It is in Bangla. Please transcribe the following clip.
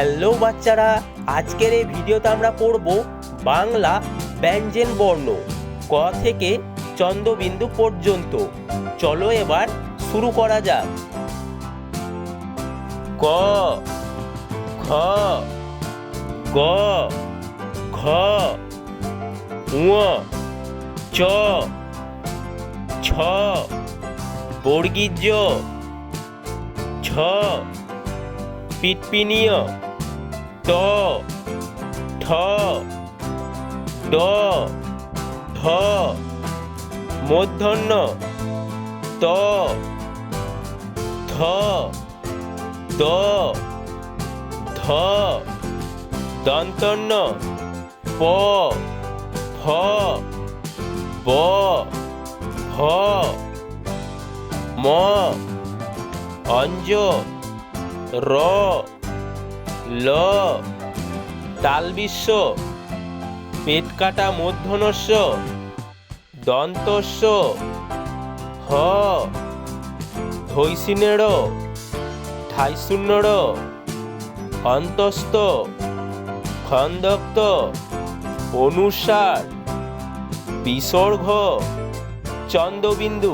হ্যালো বাচ্চারা, আজকের এই ভিডিওতে আমরা পড়ব বাংলা ব্যঞ্জন বর্ণ ক থেকে চন্দ্রবিন্দু পর্যন্ত। চলো এবার শুরু করা যাক। ক, খ, গ, ঘ, ঙ, চ, ছ, বর্গীয় জ, ঝ, পিটপিনীয়, ট, ঠ, ড, ঢ, মূর্ধন্য, ত, থ, দ, ধ, দন্তন্য, প, ফ, ব, ভ, ম, অঞ্জ, র, ল, তালবিস্ব, পেটকাটা মূর্ধন্যস্য, দন্তস্য, হ, ধৈষিণেড়, ঠাইশূন্যড়, অন্তস্থ, খন্দক্ত, অনুসার, বিসর্গ, চন্দ্রবিন্দু।